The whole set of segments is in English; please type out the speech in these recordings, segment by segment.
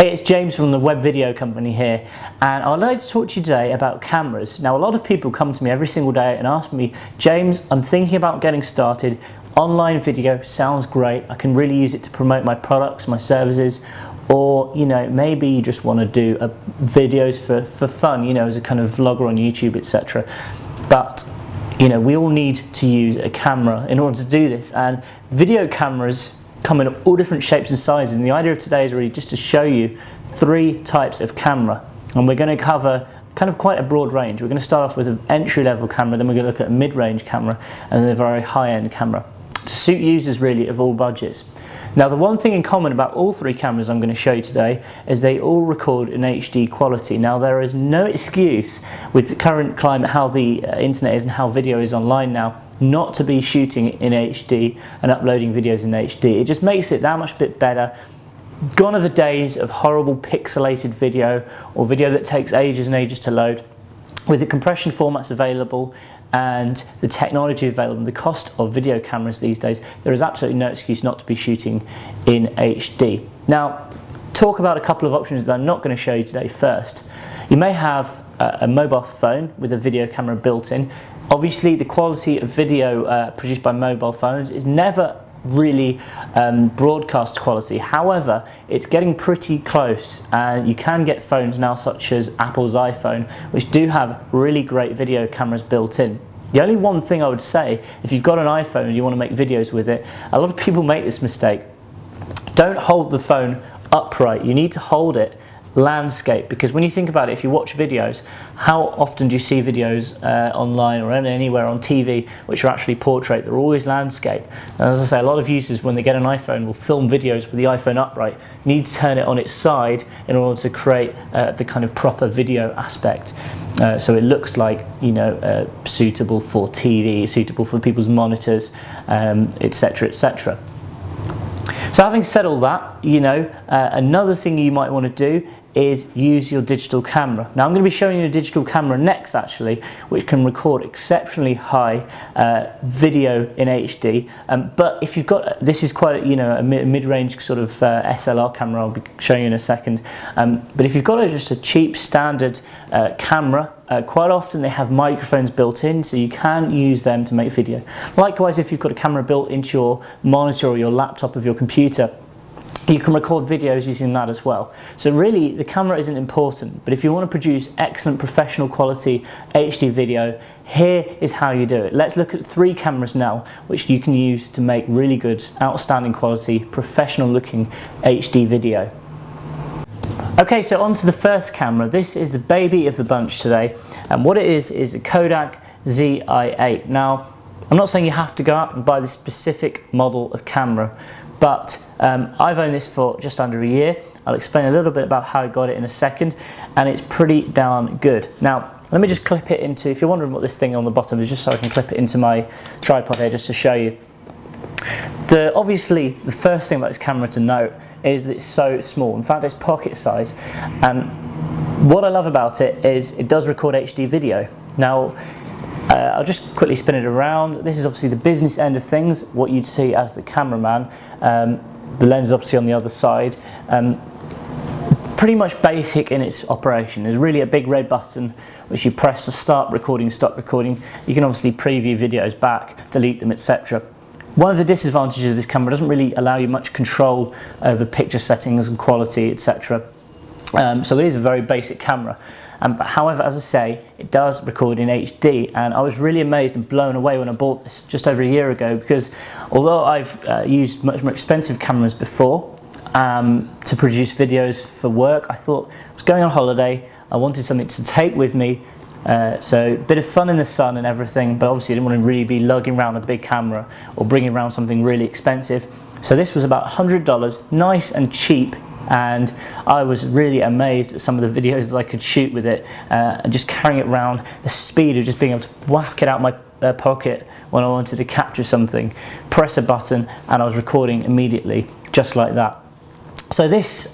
Hey, it's James from the web video company here, and I'd like to talk to you today about cameras. Now, a lot of people come to me every single day and ask me, James, I'm thinking about getting started. Online video sounds great. I can really use it to promote my products, my services, or maybe you just want to do videos for fun, as a kind of vlogger on YouTube, etc. But we all need to use a camera in order to do this, and video cameras come in all different shapes and sizes, and the idea of today is really just to show you 3 types of camera, and we're going to cover kind of quite a broad range. We're going to start off with an entry-level camera, then we're going to look at a mid-range camera, and then a very high-end camera to suit users really of all budgets. Now, the one thing in common about all 3 cameras I'm going to show you today is they all record in HD quality. Now, there is no excuse with the current climate, how the internet is and how video is online now, not to be shooting in HD and uploading videos in HD. It just makes it that much bit better. Gone are the days of horrible pixelated video or video that takes ages and ages to load. With the compression formats available and the technology available, the cost of video cameras these days, there is absolutely no excuse not to be shooting in HD. Now, talk about a couple of options that I'm not going to show you today first. You may have a mobile phone with a video camera built in. Obviously, the quality of video produced by mobile phones is never really broadcast quality. However, it's getting pretty close, and you can get phones now such as Apple's iPhone which do have really great video cameras built in. The only one thing I would say, if you've got an iPhone and you want to make videos with it, a lot of people make this mistake. Don't hold the phone upright. You need to hold it landscape, because when you think about it, if you watch videos, how often do you see videos online or anywhere on TV which are actually portrait? They're always landscape. And as I say, a lot of users, when they get an iPhone, will film videos with the iPhone upright. You need to turn it on its side in order to create the kind of proper video aspect, so it looks like suitable for TV, suitable for people's monitors, etc., etc. So having said all that, another thing you might want to do is use your digital camera. Now, I'm going to be showing you a digital camera next, actually, which can record exceptionally high video in HD. But if you've got, this is quite a mid-range sort of SLR camera, I'll be showing you in a second. But if you've got just a cheap standard camera, quite often they have microphones built in, so you can use them to make video. Likewise, if you've got a camera built into your monitor or your laptop of your computer, you can record videos using that as well. So really, the camera isn't important, but if you want to produce excellent professional quality HD video, here is how you do it. Let's look at 3 cameras now, which you can use to make really good, outstanding quality, professional looking HD video. Okay, so on to the first camera. This is the baby of the bunch today, and what it is the Kodak ZI8. Now, I'm not saying you have to go out and buy this specific model of camera, but I've owned this for just under a year. I'll explain a little bit about how I got it in a second, and it's pretty darn good. Now, let me just clip it into, if you're wondering what this thing on the bottom is, just so I can clip it into my tripod here just to show you. Obviously, the first thing about this camera to note is that it's so small. In fact, it's pocket size. And what I love about it is it does record HD video. Now, I'll just quickly spin it around. This is obviously the business end of things, what you'd see as the cameraman. The lens is obviously on the other side. Pretty much basic in its operation. There's really a big red button which you press to start recording, stop recording. You can obviously preview videos back, delete them, etc. One of the disadvantages of this camera, doesn't really allow you much control over picture settings and quality, etc. So it is a very basic camera. But however, as I say, it does record in HD, and I was really amazed and blown away when I bought this just over a year ago, because although I've used much more expensive cameras before to produce videos for work, I thought I was going on holiday, I wanted something to take with me, so a bit of fun in the sun and everything, but obviously I didn't want to really be lugging around a big camera or bringing around something really expensive. So this was about $100, nice and cheap. And I was really amazed at some of the videos that I could shoot with it, and just carrying it around, the speed of just being able to whack it out my pocket when I wanted to capture something, press a button, and I was recording immediately, just like that. So this,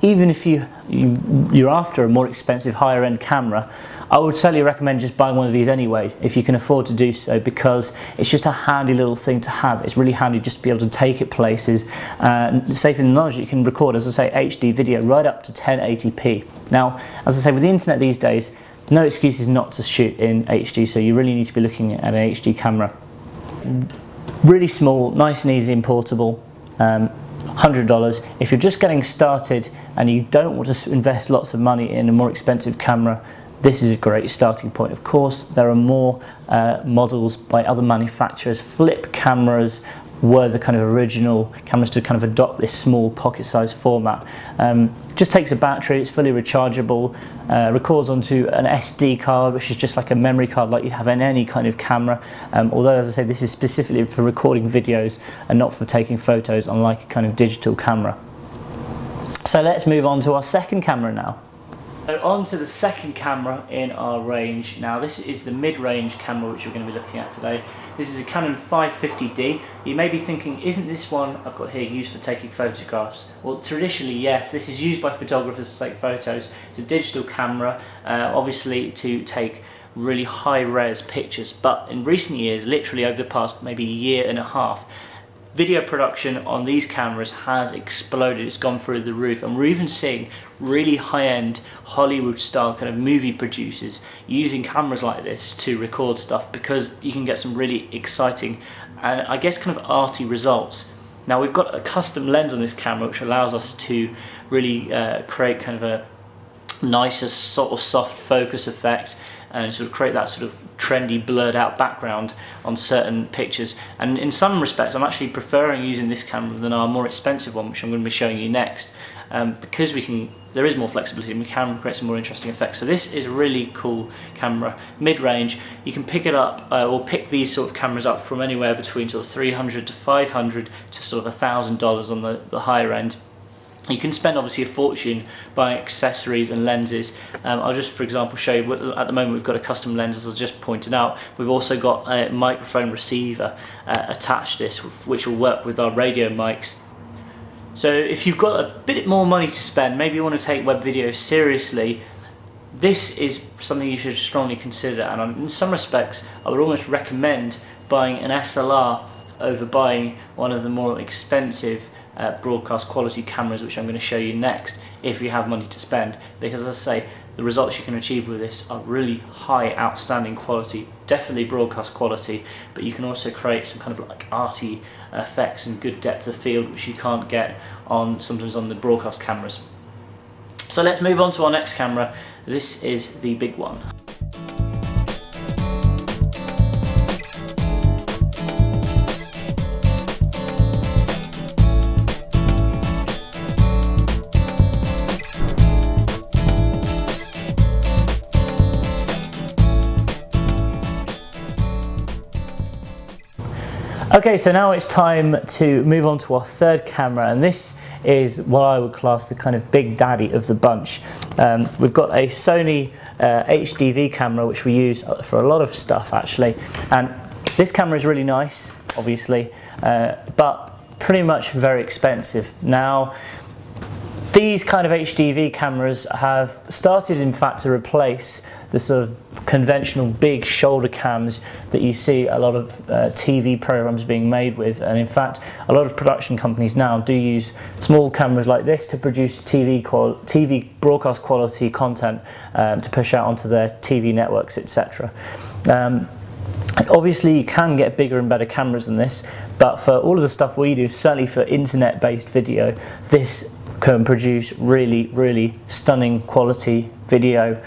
even if you're after a more expensive, higher end camera, I would certainly recommend just buying one of these anyway, if you can afford to do so, because it's just a handy little thing to have. It's really handy just to be able to take it places, safe in the knowledge that you can record, as I say, HD video right up to 1080p. Now, as I say, with the internet these days, no excuses not to shoot in HD, so you really need to be looking at an HD camera. Really small, nice and easy and portable. $100. If you're just getting started and you don't want to invest lots of money in a more expensive camera, this is a great starting point. Of course, there are more models by other manufacturers. Flip cameras were the kind of original cameras to kind of adopt this small pocket-sized format. Just takes a battery, it's fully rechargeable, records onto an SD card, which is just like a memory card like you have in any kind of camera. Although, as I say, this is specifically for recording videos and not for taking photos, unlike a kind of digital camera. So let's move on to our second camera now. So on to the second camera in our range. Now this is the mid-range camera which we're going to be looking at today. This is a Canon 550D. You may be thinking, isn't this one I've got here used for taking photographs? Well, traditionally yes, this is used by photographers to take photos. It's a digital camera, obviously to take really high-res pictures, but in recent years, literally over the past maybe a year and a half, video production on these cameras has exploded. It's gone through the roof, and we're even seeing really high-end Hollywood style kind of movie producers using cameras like this to record stuff, because you can get some really exciting and I guess kind of arty results. Now we've got a custom lens on this camera which allows us to really create kind of a nicer sort of soft focus effect and sort of create that sort of trendy blurred out background on certain pictures. And in some respects I'm actually preferring using this camera than our more expensive one, which I'm going to be showing you next, because there is more flexibility and we can create some more interesting effects. So this is a really cool camera, mid-range. You can pick it up or pick these sort of cameras up from anywhere between sort of $300 to $500 to sort of $1,000 on the higher end. You can spend obviously a fortune buying accessories and lenses. I'll just, for example, show you, at the moment we've got a custom lens, as I just pointed out. We've also got a microphone receiver attached to this, which will work with our radio mics. So if you've got a bit more money to spend, maybe you want to take web video seriously, this is something you should strongly consider. And in some respects, I would almost recommend buying an SLR over buying one of the more expensive broadcast quality cameras, which I'm going to show you next, if you have money to spend, because as I say, the results you can achieve with this are really high, outstanding quality, definitely broadcast quality, but you can also create some kind of like arty effects and good depth of field which you can't get sometimes on the broadcast cameras. So let's move on to our next camera. This is the big one. Okay, so now it's time to move on to our third camera, and this is what I would class the kind of big daddy of the bunch. We've got a Sony HDV camera which we use for a lot of stuff actually, and this camera is really nice, obviously, but pretty much very expensive. Now, these kind of HDV cameras have started in fact to replace the sort of conventional big shoulder cams that you see a lot of TV programs being made with, and in fact a lot of production companies now do use small cameras like this to produce TV broadcast quality content to push out onto their TV networks, etc. Obviously you can get bigger and better cameras than this, but for all of the stuff we do, certainly for internet based video, this can produce really stunning quality video.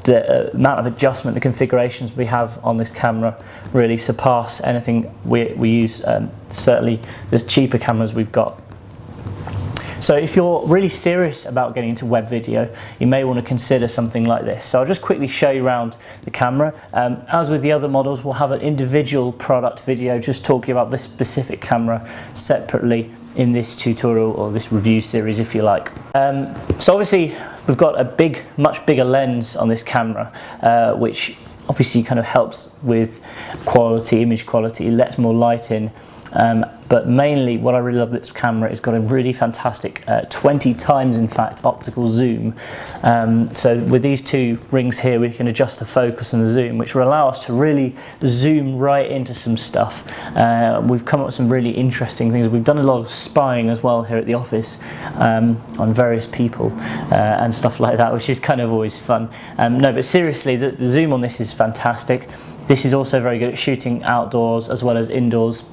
The amount of adjustment, the configurations we have on this camera really surpass anything we use, certainly the cheaper cameras we've got. So if you're really serious about getting into web video, you may want to consider something like this. So I'll just quickly show you around the camera. As with the other models, we'll have an individual product video just talking about this specific camera separately in this tutorial or this review series, if you like. So obviously we've got a much bigger lens on this camera, which obviously kind of helps with quality, image quality, lets more light in. But mainly what I really love with this camera is got a really fantastic 20 times in fact optical zoom. So with these two rings here we can adjust the focus and the zoom, which will allow us to really zoom right into some stuff. We've come up with some really interesting things. We've done a lot of spying as well here at the office on various people and stuff like that, which is kind of always fun. No, but seriously, the zoom on this is fantastic. This is also very good at shooting outdoors as well as indoors.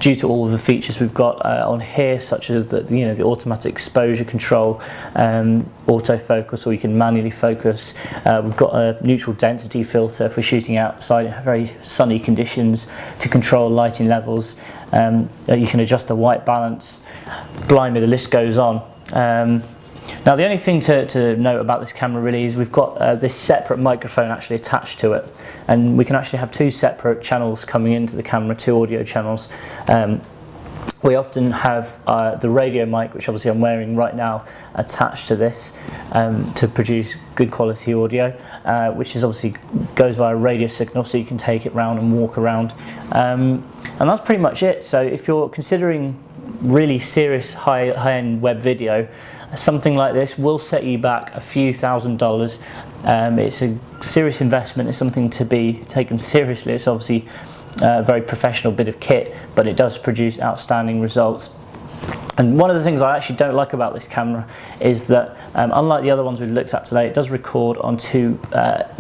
Due to all of the features we've got on here, such as the automatic exposure control, autofocus, or you can manually focus. We've got a neutral density filter if we're shooting outside in very sunny conditions to control lighting levels. You can adjust the white balance. Blimey, the list goes on. Now the only thing to note about this camera really is we've got this separate microphone actually attached to it, and we can actually have two separate channels coming into the camera, two audio channels. We often have the radio mic, which obviously I'm wearing right now, attached to this to produce good quality audio, which is obviously goes via radio signal, so you can take it around and walk around. And that's pretty much it. So if you're considering really serious high-end web video, something like this will set you back a few $1,000s. It's a serious investment. It's something to be taken seriously. It's obviously a very professional bit of kit, but it does produce outstanding results. And one of the things I actually don't like about this camera is that unlike the other ones we've looked at today, it does record onto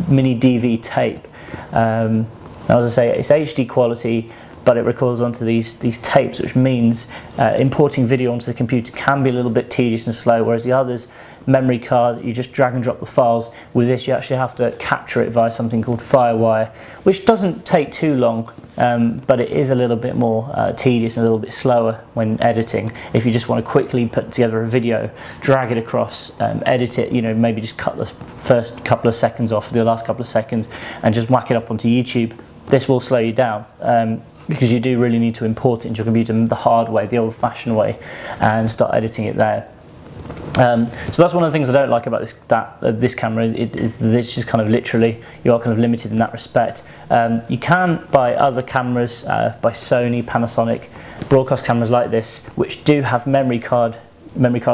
mini DV tape. Now, as I say, it's HD quality, but it records onto these tapes, which means importing video onto the computer can be a little bit tedious and slow, whereas the others, memory card, you just drag and drop the files. With this you actually have to capture it via something called Firewire, which doesn't take too long, but it is a little bit more tedious and a little bit slower when editing. If you just want to quickly put together a video, drag it across, edit it, maybe just cut the first couple of seconds off, the last couple of seconds, and just whack it up onto YouTube, this will slow you down. Because you do really need to import it into your computer the hard way, the old-fashioned way, and start editing it there. So that's one of the things I don't like about this camera. It's just kind of literally, you are kind of limited in that respect. You can buy other cameras by Sony, Panasonic, broadcast cameras like this, which do have memory cards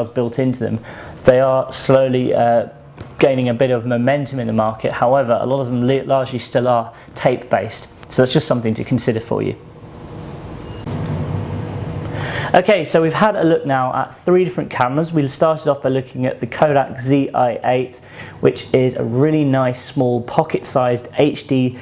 built into them. They are slowly gaining a bit of momentum in the market. However, a lot of them largely still are tape-based. So that's just something to consider for you. Okay, so we've had a look now at 3 different cameras. We started off by looking at the Kodak ZI8, which is a really nice small pocket-sized HD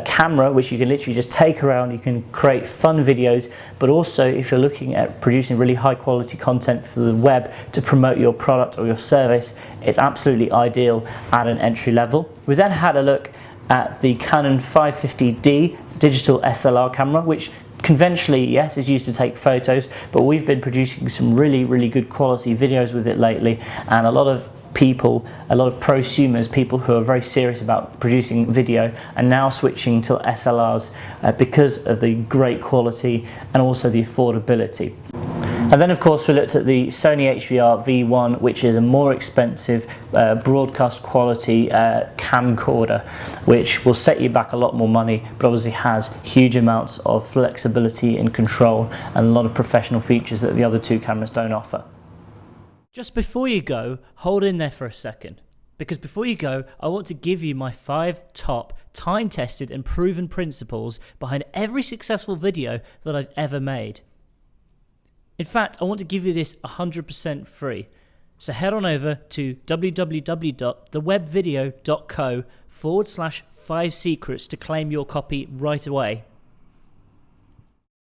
camera, which you can literally just take around. You can create fun videos, but also if you're looking at producing really high quality content for the web to promote your product or your service, it's absolutely ideal at an entry level. We then had a look at the Canon 550D digital SLR camera, which conventionally, yes, is used to take photos, but we've been producing some really good quality videos with it lately, and a lot of people, a lot of prosumers, people who are very serious about producing video, are now switching to SLRs because of the great quality and also the affordability. And then of course we looked at the Sony HDR V1, which is a more expensive broadcast quality camcorder, which will set you back a lot more money, but obviously has huge amounts of flexibility and control and a lot of professional features that the other two cameras don't offer. Just before you go, hold in there for a second, because before you go, I want to give you my 5 top time-tested and proven principles behind every successful video that I've ever made. In fact, I want to give you this 100% free. So head on over to www.thewebvideo.co/5secrets to claim your copy right away.